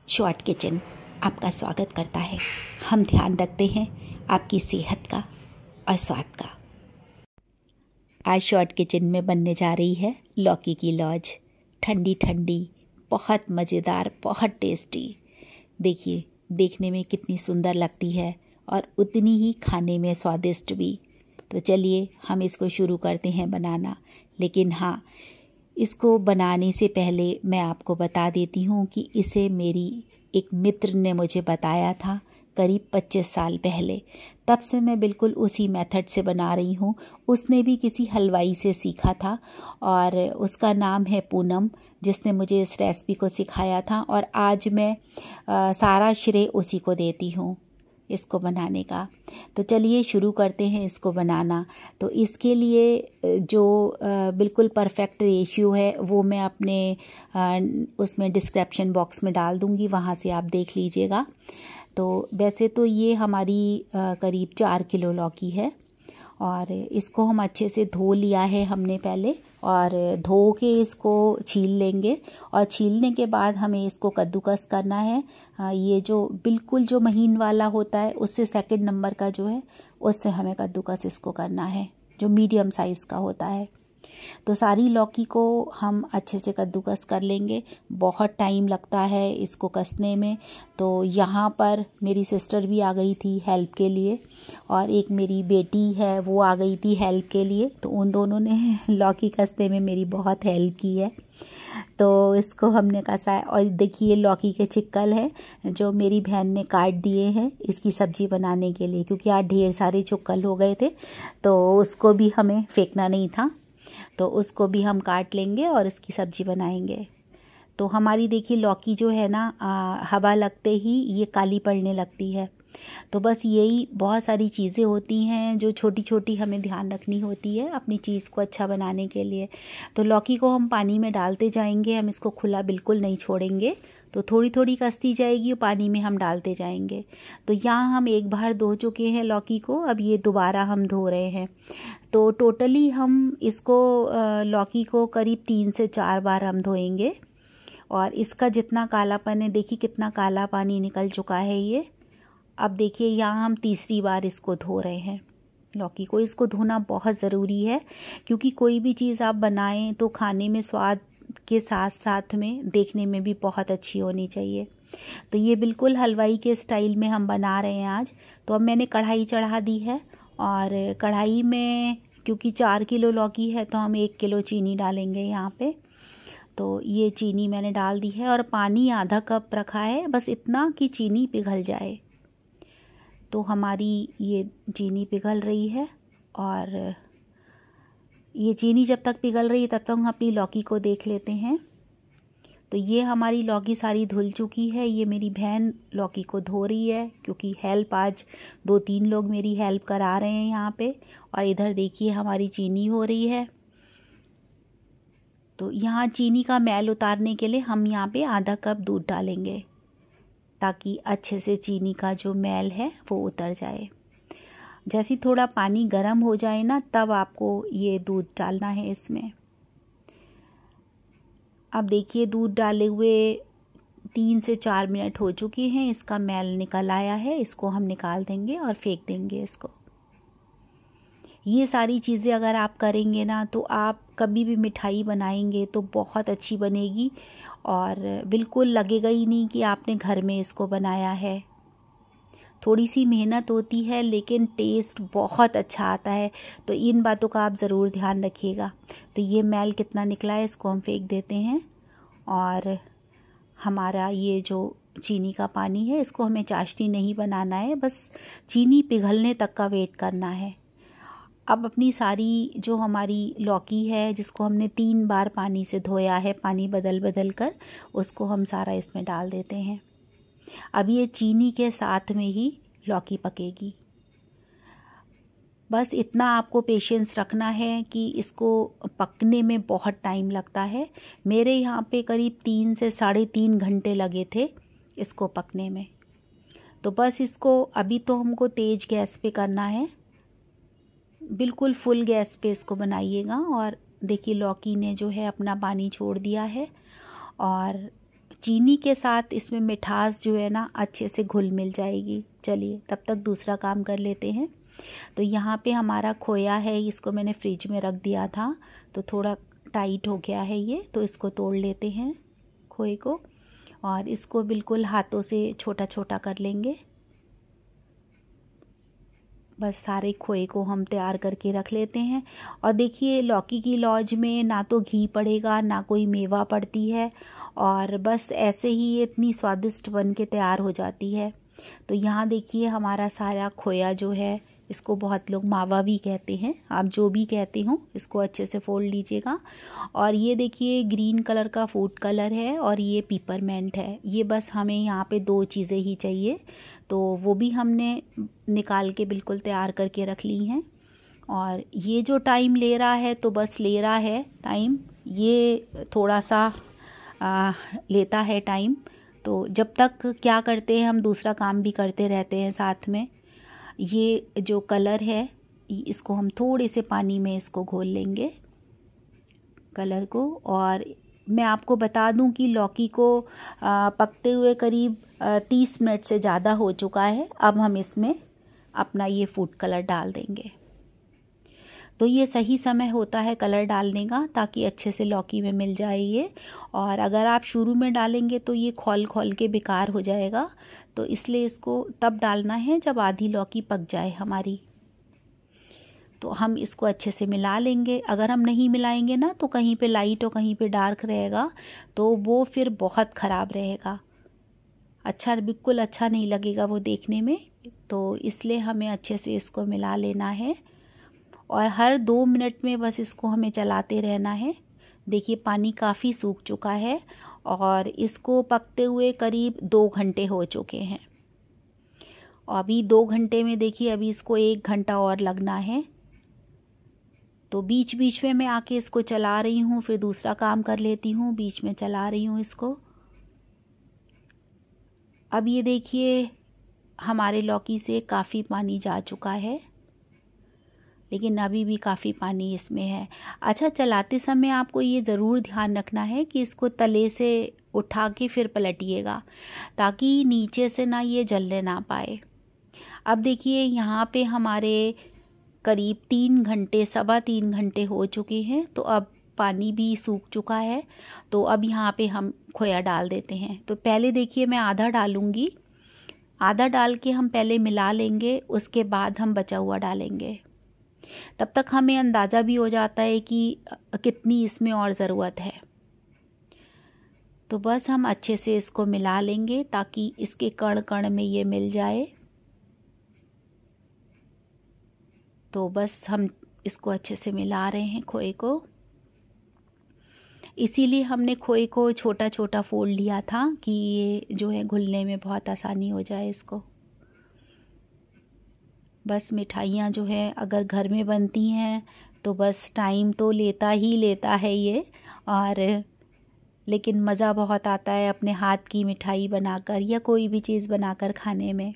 Short kitchen आपका स्वागत करता है। हम ध्यान रखते हैं आपकी सेहत का और स्वाद का। आज शॉर्ट किचन में बनने जा रही है लौकी की लॉज। ठंडी ठंडी, बहुत मज़ेदार, बहुत टेस्टी। देखिए, देखने में कितनी सुंदर लगती है और उतनी ही खाने में स्वादिष्ट भी। तो चलिए हम इसको शुरू करते हैं बनाना। लेकिन हाँ, इसको बनाने से पहले मैं आपको बता देती हूँ कि इसे मेरी एक मित्र ने मुझे बताया था करीब 25 साल पहले। तब से मैं बिल्कुल उसी मेथड से बना रही हूँ। उसने भी किसी हलवाई से सीखा था और उसका नाम है पूनम, जिसने मुझे इस रेसिपी को सिखाया था। और आज मैं सारा श्रेय उसी को देती हूँ इसको बनाने का। तो चलिए शुरू करते हैं इसको बनाना। तो इसके लिए जो बिल्कुल परफेक्ट रेशियो है वो मैं अपने उसमें डिस्क्रिप्शन बॉक्स में डाल दूँगी, वहाँ से आप देख लीजिएगा। तो वैसे तो ये हमारी करीब 4 किलो लौकी है और इसको हम अच्छे से धो लिया है हमने पहले, और धो के इसको छील लेंगे। और छीलने के बाद हमें इसको कद्दूकस करना है। ये जो बिल्कुल जो महीन वाला होता है उससे सेकंड नंबर का जो है उससे हमें कद्दूकस इसको करना है, जो मीडियम साइज़ का होता है। तो सारी लौकी को हम अच्छे से कद्दूकस कर लेंगे। बहुत टाइम लगता है इसको कसने में। तो यहाँ पर मेरी सिस्टर भी आ गई थी हेल्प के लिए, और एक मेरी बेटी है वो आ गई थी हेल्प के लिए। तो उन दोनों ने लौकी कसने में मेरी बहुत हेल्प की है। तो इसको हमने कसा। और देखिए, लौकी के चिक्कल है जो मेरी बहन ने काट दिए हैं इसकी सब्ज़ी बनाने के लिए, क्योंकि आज ढेर सारे चिक्कल हो गए थे तो उसको भी हमें फेंकना नहीं था। तो उसको भी हम काट लेंगे और इसकी सब्ज़ी बनाएंगे। तो हमारी देखिए लौकी जो है ना, हवा लगते ही ये काली पड़ने लगती है। तो बस यही बहुत सारी चीज़ें होती हैं जो छोटी छोटी हमें ध्यान रखनी होती है अपनी चीज़ को अच्छा बनाने के लिए। तो लौकी को हम पानी में डालते जाएंगे, हम इसको खुला बिल्कुल नहीं छोड़ेंगे। तो थोड़ी थोड़ी कसती जाएगी और पानी में हम डालते जाएंगे। तो यहाँ हम एक बार धो चुके हैं लौकी को, अब ये दोबारा हम धो रहे हैं। तो टोटली हम इसको लौकी को करीब 3 से 4 बार हम धोएंगे। और इसका जितना कालापन है, देखिए कितना काला पानी निकल चुका है ये। अब देखिए यहाँ हम तीसरी बार इसको धो रहे हैं लौकी को। इसको धोना बहुत ज़रूरी है, क्योंकि कोई भी चीज़ आप बनाएं तो खाने में स्वाद के साथ साथ में देखने में भी बहुत अच्छी होनी चाहिए। तो ये बिल्कुल हलवाई के स्टाइल में हम बना रहे हैं आज। तो अब मैंने कढ़ाई चढ़ा दी है, और कढ़ाई में क्योंकि 4 किलो लौकी है तो हम 1 किलो चीनी डालेंगे यहाँ पे। तो ये चीनी मैंने डाल दी है और पानी आधा कप रखा है, बस इतना कि चीनी पिघल जाए। तो हमारी ये चीनी पिघल रही है, और ये चीनी जब तक पिघल रही है तब तक हम अपनी लौकी को देख लेते हैं। तो ये हमारी लौकी सारी धुल चुकी है। ये मेरी बहन लौकी को धो रही है, क्योंकि हेल्प आज 2-3 लोग मेरी हेल्प करा रहे हैं यहाँ पे। और इधर देखिए हमारी चीनी हो रही है। तो यहाँ चीनी का मैल उतारने के लिए हम यहाँ पे आधा कप दूध डालेंगे, ताकि अच्छे से चीनी का जो मैल है वो उतर जाए। जैसे थोड़ा पानी गर्म हो जाए ना, तब आपको ये दूध डालना है इसमें। अब देखिए दूध डाले हुए 3 से 4 मिनट हो चुके हैं, इसका मैल निकल आया है। इसको हम निकाल देंगे और फेंक देंगे इसको। ये सारी चीज़ें अगर आप करेंगे ना, तो आप कभी भी मिठाई बनाएंगे तो बहुत अच्छी बनेगी, और बिल्कुल लगेगा ही नहीं कि आपने घर में इसको बनाया है। थोड़ी सी मेहनत होती है लेकिन टेस्ट बहुत अच्छा आता है। तो इन बातों का आप ज़रूर ध्यान रखिएगा। तो ये मैल कितना निकला है इसको हम फेंक देते हैं। और हमारा ये जो चीनी का पानी है, इसको हमें चाशनी नहीं बनाना है, बस चीनी पिघलने तक का वेट करना है। अब अपनी सारी जो हमारी लौकी है, जिसको हमने 3 बार पानी से धोया है, पानी बदल बदल कर, उसको हम सारा इसमें डाल देते हैं। अब ये चीनी के साथ में ही लौकी पकेगी। बस इतना आपको पेशेंस रखना है कि इसको पकने में बहुत टाइम लगता है। मेरे यहाँ पे करीब 3 से 3.5 घंटे लगे थे इसको पकने में। तो बस इसको अभी तो हमको तेज़ गैस पे करना है, बिल्कुल फुल गैस पे इसको बनाइएगा। और देखिए लौकी ने जो है अपना पानी छोड़ दिया है, और चीनी के साथ इसमें मिठास जो है ना अच्छे से घुल मिल जाएगी। चलिए तब तक दूसरा काम कर लेते हैं। तो यहाँ पे हमारा खोया है, इसको मैंने फ्रिज में रख दिया था तो थोड़ा टाइट हो गया है ये, तो इसको तोड़ लेते हैं खोए को, और इसको बिल्कुल हाथों से छोटा छोटा कर लेंगे। बस सारे खोए को हम तैयार करके रख लेते हैं। और देखिए लौकी की लौज में ना तो घी पड़ेगा ना कोई मेवा पड़ती है, और बस ऐसे ही ये इतनी स्वादिष्ट बन के तैयार हो जाती है। तो यहाँ देखिए हमारा सारा खोया जो है, इसको बहुत लोग मावा भी कहते हैं, आप जो भी कहते हो, इसको अच्छे से फोल्ड लीजिएगा। और ये देखिए ग्रीन कलर का फूड कलर है और ये पिपरमेंट है। ये बस हमें यहाँ पे 2 चीज़ें ही चाहिए, तो वो भी हमने निकाल के बिल्कुल तैयार करके रख ली हैं। और ये जो टाइम ले रहा है तो बस ले रहा है टाइम, ये थोड़ा सा लेता है टाइम। तो जब तक क्या करते हैं, हम दूसरा काम भी करते रहते हैं साथ में। ये जो कलर है इसको हम थोड़े से पानी में इसको घोल लेंगे कलर को। और मैं आपको बता दूं कि लौकी को पकते हुए करीब 30 मिनट से ज़्यादा हो चुका है। अब हम इसमें अपना ये फूड कलर डाल देंगे। तो ये सही समय होता है कलर डालने का, ताकि अच्छे से लौकी में मिल जाए ये। और अगर आप शुरू में डालेंगे तो ये खौल खौल के बेकार हो जाएगा, तो इसलिए इसको तब डालना है जब आधी लौकी पक जाए हमारी। तो हम इसको अच्छे से मिला लेंगे। अगर हम नहीं मिलाएंगे ना तो कहीं पे लाइट और कहीं पे डार्क रहेगा, तो वो फिर बहुत ख़राब रहेगा, अच्छा बिल्कुल अच्छा नहीं लगेगा वो देखने में। तो इसलिए हमें अच्छे से इसको मिला लेना है और हर 2 मिनट में बस इसको हमें चलाते रहना है। देखिए पानी काफ़ी सूख चुका है और इसको पकते हुए करीब 2 घंटे हो चुके हैं। और अभी 2 घंटे में देखिए अभी इसको 1 घंटा और लगना है। तो बीच बीच में मैं आके इसको चला रही हूँ, फिर दूसरा काम कर लेती हूँ, बीच में चला रही हूँ इसको। अब ये देखिए हमारे लौकी से काफ़ी पानी जा चुका है, लेकिन अभी भी काफ़ी पानी इसमें है। अच्छा, चलाते समय आपको ये ज़रूर ध्यान रखना है कि इसको तले से उठा के फिर पलटिएगा, ताकि नीचे से ना ये जलने ना पाए। अब देखिए यहाँ पे हमारे करीब 3 घंटे, 3.25 घंटे हो चुके हैं। तो अब पानी भी सूख चुका है, तो अब यहाँ पे हम खोया डाल देते हैं। तो पहले देखिए मैं आधा डालूँगी, आधा डाल के हम पहले मिला लेंगे, उसके बाद हम बचा हुआ डालेंगे। तब तक हमें अंदाज़ा भी हो जाता है कि कितनी इसमें और ज़रूरत है। तो बस हम अच्छे से इसको मिला लेंगे ताकि इसके कण कण में ये मिल जाए। तो बस हम इसको अच्छे से मिला रहे हैं खोए को, इसीलिए हमने खोए को छोटा छोटा फोल्ड लिया था कि ये जो है घुलने में बहुत आसानी हो जाए इसको। बस मिठाइयाँ जो है अगर घर में बनती हैं तो बस टाइम तो लेता ही लेता है ये, और लेकिन मज़ा बहुत आता है अपने हाथ की मिठाई बनाकर या कोई भी चीज़ बनाकर खाने में।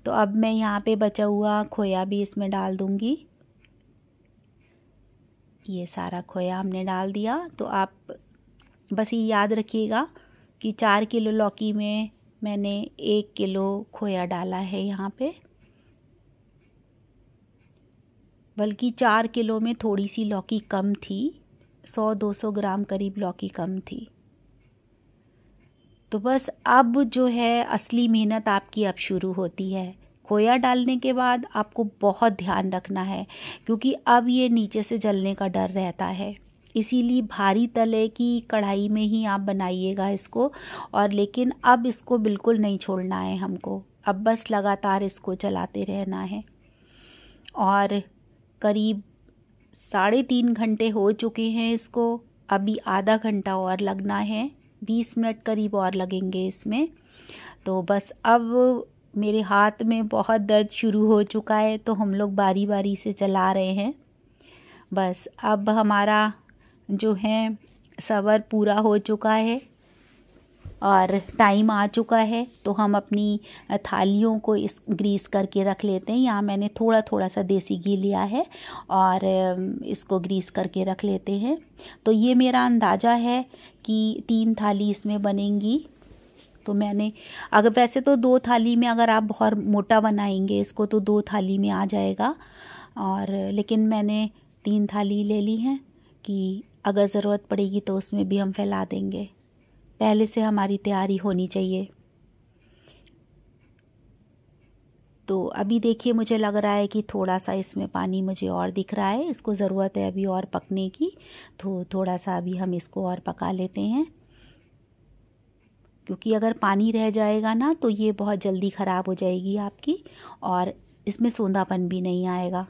तो अब मैं यहाँ पे बचा हुआ खोया भी इसमें डाल दूँगी। ये सारा खोया हमने डाल दिया। तो आप बस ये याद रखिएगा कि 4 किलो लौकी में मैंने 1 किलो खोया डाला है यहाँ पे, बल्कि 4 किलो में थोड़ी सी लौकी कम थी, 100-200 ग्राम करीब लौकी कम थी। तो बस अब जो है असली मेहनत आपकी अब शुरू होती है। खोया डालने के बाद आपको बहुत ध्यान रखना है, क्योंकि अब ये नीचे से जलने का डर रहता है, इसीलिए भारी तले की कढ़ाई में ही आप बनाइएगा इसको। और लेकिन अब इसको बिल्कुल नहीं छोड़ना है हमको, अब बस लगातार इसको चलाते रहना है। और करीब 3.5 घंटे हो चुके हैं इसको, अभी आधा घंटा और लगना है, 20 मिनट करीब और लगेंगे इसमें। तो बस अब मेरे हाथ में बहुत दर्द शुरू हो चुका है, तो हम लोग बारी बारी से चला रहे हैं। बस अब हमारा जो है सबर पूरा हो चुका है। और टाइम आ चुका है, तो हम अपनी थालियों को इस ग्रीस करके रख लेते हैं। यहाँ मैंने थोड़ा थोड़ा सा देसी घी लिया है और इसको ग्रीस करके रख लेते हैं। तो ये मेरा अंदाज़ा है कि 3 थाली इसमें बनेंगी। तो मैंने अगर वैसे तो 2 थाली में, अगर आप बहुत मोटा बनाएंगे इसको तो 2 थाली में आ जाएगा, और लेकिन मैंने 3 थाली ले ली हैं कि अगर ज़रूरत पड़ेगी तो उसमें भी हम फैला देंगे। पहले से हमारी तैयारी होनी चाहिए। तो अभी देखिए मुझे लग रहा है कि थोड़ा सा इसमें पानी मुझे और दिख रहा है, इसको ज़रूरत है अभी और पकने की, तो थोड़ा सा अभी हम इसको और पका लेते हैं, क्योंकि अगर पानी रह जाएगा ना तो ये बहुत जल्दी ख़राब हो जाएगी आपकी और इसमें सोंधापन भी नहीं आएगा।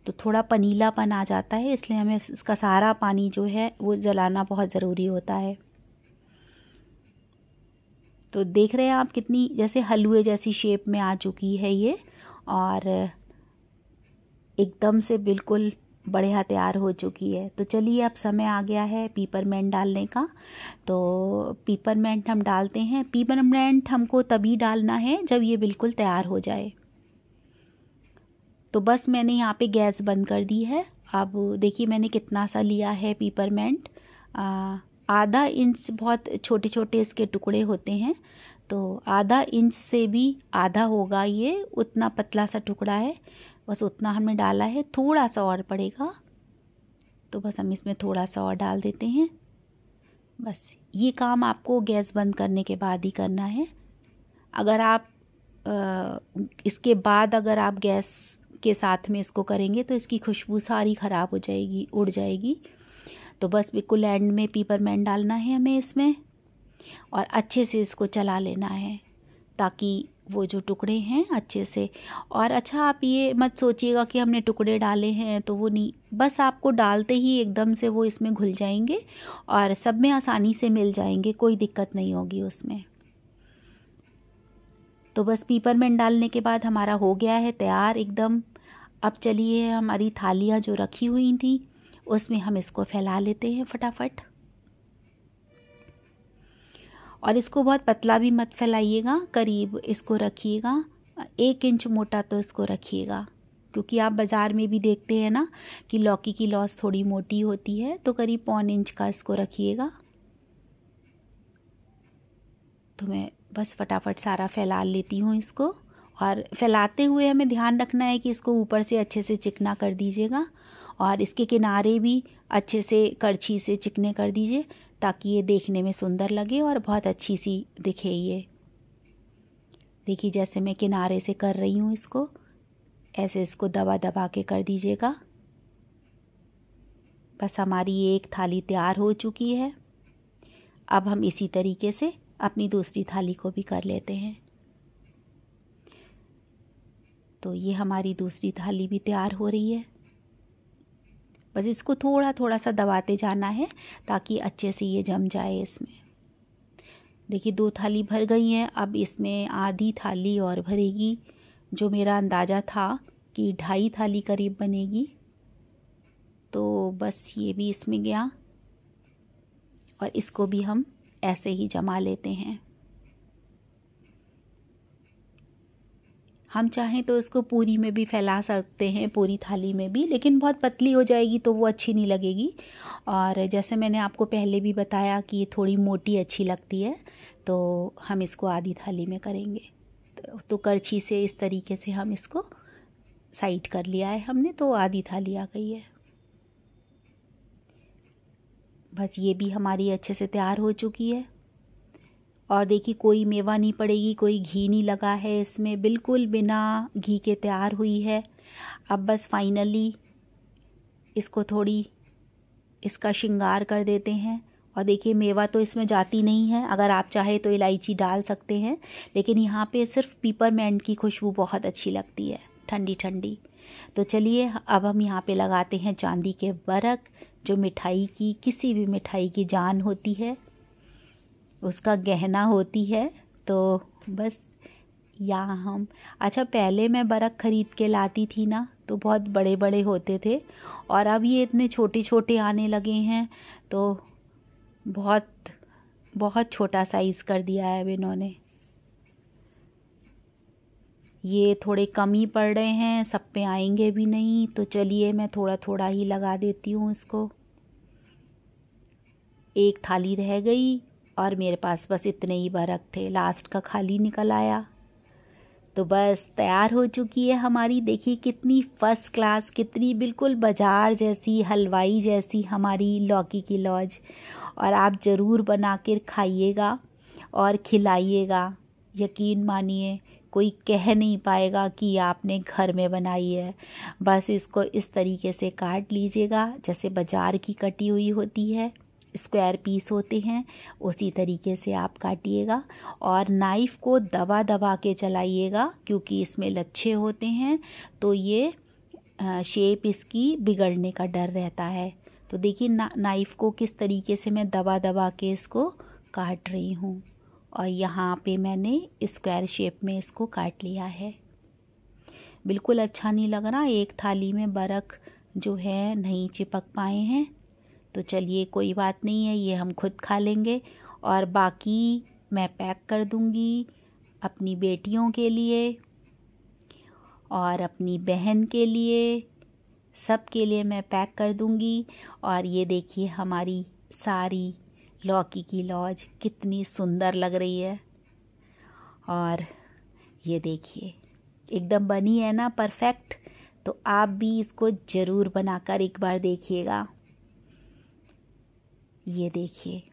तो थोड़ा पनीलापन आ जाता है, इसलिए हमें इसका सारा पानी जो है वो जलाना बहुत ज़रूरी होता है। तो देख रहे हैं आप कितनी जैसे हलवे जैसी शेप में आ चुकी है ये, और एकदम से बिल्कुल बढ़िया तैयार हो चुकी है। तो चलिए अब समय आ गया है पीपरमेंट डालने का। तो पीपरमेंट हम डालते हैं। पीपरमेंट हमको तभी डालना है जब ये बिल्कुल तैयार हो जाए। तो बस मैंने यहाँ पे गैस बंद कर दी है। अब देखिए मैंने कितना सा लिया है पीपरमेंट, आधा इंच, बहुत छोटे छोटे इसके टुकड़े होते हैं, तो आधा इंच से भी आधा होगा ये, उतना पतला सा टुकड़ा है, बस उतना हमने डाला है। थोड़ा सा और पड़ेगा, तो बस हम इसमें थोड़ा सा और डाल देते हैं। बस ये काम आपको गैस बंद करने के बाद ही करना है। अगर आप इसके बाद अगर आप गैस के साथ में इसको करेंगे तो इसकी खुशबू सारी ख़राब हो जाएगी, उड़ जाएगी। तो बस बिल्कुल एंड में पीपरमेंट डालना है हमें इसमें, और अच्छे से इसको चला लेना है ताकि वो जो टुकड़े हैं अच्छे से। और अच्छा, आप ये मत सोचिएगा कि हमने टुकड़े डाले हैं तो वो नहीं, बस आपको डालते ही एकदम से वो इसमें घुल जाएंगे और सब में आसानी से मिल जाएंगे, कोई दिक्कत नहीं होगी उसमें। तो बस पीपरमेंट डालने के बाद हमारा हो गया है तैयार एकदम। अब चलिए हमारी थालियाँ जो रखी हुई थी उसमें हम इसको फैला लेते हैं फटाफट। और इसको बहुत पतला भी मत फैलाइएगा, करीब इसको रखिएगा 1 इंच मोटा तो इसको रखिएगा, क्योंकि आप बाज़ार में भी देखते हैं ना कि लौकी की लौस थोड़ी मोटी होती है, तो करीब 1.25 इंच का इसको रखिएगा। तो मैं बस फटाफट सारा फैला लेती हूँ इसको, और फैलाते हुए हमें ध्यान रखना है कि इसको ऊपर से अच्छे से चिकना कर दीजिएगा और इसके किनारे भी अच्छे से करछी से चिकने कर दीजिए, ताकि ये देखने में सुंदर लगे और बहुत अच्छी सी दिखे। ये देखिए जैसे मैं किनारे से कर रही हूँ इसको, ऐसे इसको दबा दबा के कर दीजिएगा। बस हमारी एक थाली तैयार हो चुकी है। अब हम इसी तरीके से अपनी दूसरी थाली को भी कर लेते हैं। तो ये हमारी दूसरी थाली भी तैयार हो रही है। बस इसको थोड़ा थोड़ा सा दबाते जाना है ताकि अच्छे से ये जम जाए इसमें। देखिए 2 थाली भर गई हैं, अब इसमें आधी थाली और भरेगी, जो मेरा अंदाज़ा था कि 2.5 थाली करीब बनेगी। तो बस ये भी इसमें गया और इसको भी हम ऐसे ही जमा लेते हैं। हम चाहें तो इसको पूरी में भी फैला सकते हैं, पूरी थाली में भी, लेकिन बहुत पतली हो जाएगी तो वो अच्छी नहीं लगेगी। और जैसे मैंने आपको पहले भी बताया कि ये थोड़ी मोटी अच्छी लगती है, तो हम इसको आधी थाली में करेंगे। तो करछी से इस तरीके से हम इसको साइड कर लिया है हमने, तो आधी थाली आ गई है। बस ये भी हमारी अच्छे से तैयार हो चुकी है। और देखिए कोई मेवा नहीं पड़ेगी, कोई घी नहीं लगा है इसमें, बिल्कुल बिना घी के तैयार हुई है। अब बस फाइनली इसको थोड़ी इसका श्रृंगार कर देते हैं। और देखिए मेवा तो इसमें जाती नहीं है, अगर आप चाहे तो इलायची डाल सकते हैं, लेकिन यहाँ पे सिर्फ पीपरमेंट की खुशबू बहुत अच्छी लगती है, ठंडी ठंडी। तो चलिए अब हम यहाँ पे लगाते हैं चांदी के वर्क, जो मिठाई की, किसी भी मिठाई की जान होती है, उसका गहना होती है। तो बस यहाँ हम, अच्छा पहले मैं बरक ख़रीद के लाती थी ना तो बहुत बड़े बड़े होते थे, और अब ये इतने छोटे छोटे आने लगे हैं, तो बहुत बहुत छोटा साइज़ कर दिया है अब इन्होंने। ये थोड़े कम ही पड़ रहे हैं, सब पे आएंगे भी नहीं, तो चलिए मैं थोड़ा थोड़ा ही लगा देती हूँ इसको। एक थाली रह गई और मेरे पास बस इतने ही बरक थे, लास्ट का खाली निकल आया। तो बस तैयार हो चुकी है हमारी, देखिए कितनी फर्स्ट क्लास, कितनी बिल्कुल बाजार जैसी, हलवाई जैसी हमारी लौकी की लॉज। और आप ज़रूर बना कर खाइएगा और खिलाइएगा। यकीन मानिए कोई कह नहीं पाएगा कि आपने घर में बनाई है। बस इसको इस तरीके से काट लीजिएगा जैसे बाज़ार की कटी हुई होती है, स्क्वायर पीस होते हैं, उसी तरीके से आप काटिएगा। और नाइफ़ को दबा दबा के चलाइएगा क्योंकि इसमें लच्छे होते हैं, तो ये शेप इसकी बिगड़ने का डर रहता है। तो देखिए नाइफ़ को किस तरीके से मैं दबा दबा के इसको काट रही हूँ। और यहाँ पे मैंने स्क्वायर शेप में इसको काट लिया है। बिल्कुल अच्छा नहीं लग रहा, एक थाली में बरक जो है नहीं चिपक पाए हैं। तो चलिए कोई बात नहीं है, ये हम खुद खा लेंगे। और बाकी मैं पैक कर दूंगी अपनी बेटियों के लिए और अपनी बहन के लिए, सब के लिए मैं पैक कर दूंगी। और ये देखिए हमारी सारी लौकी की लॉज कितनी सुंदर लग रही है। और ये देखिए एकदम बनी है ना परफेक्ट। तो आप भी इसको ज़रूर बनाकर एक बार देखिएगा। ये देखिए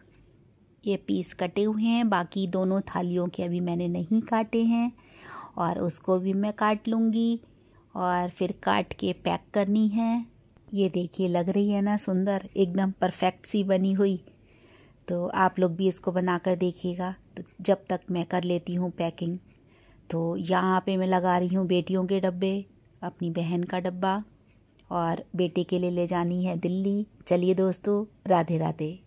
ये पीस कटे हुए हैं, बाकी दोनों थालियों के अभी मैंने नहीं काटे हैं और उसको भी मैं काट लूँगी और फिर काट के पैक करनी है। ये देखिए लग रही है ना सुंदर, एकदम परफेक्ट सी बनी हुई। तो आप लोग भी इसको बनाकर देखिएगा। तो जब तक मैं कर लेती हूँ पैकिंग, तो यहाँ पे मैं लगा रही हूँ बेटियों के डब्बे, अपनी बहन का डब्बा और बेटे के लिए ले जानी है दिल्ली। चलिए दोस्तों, राधे राधे।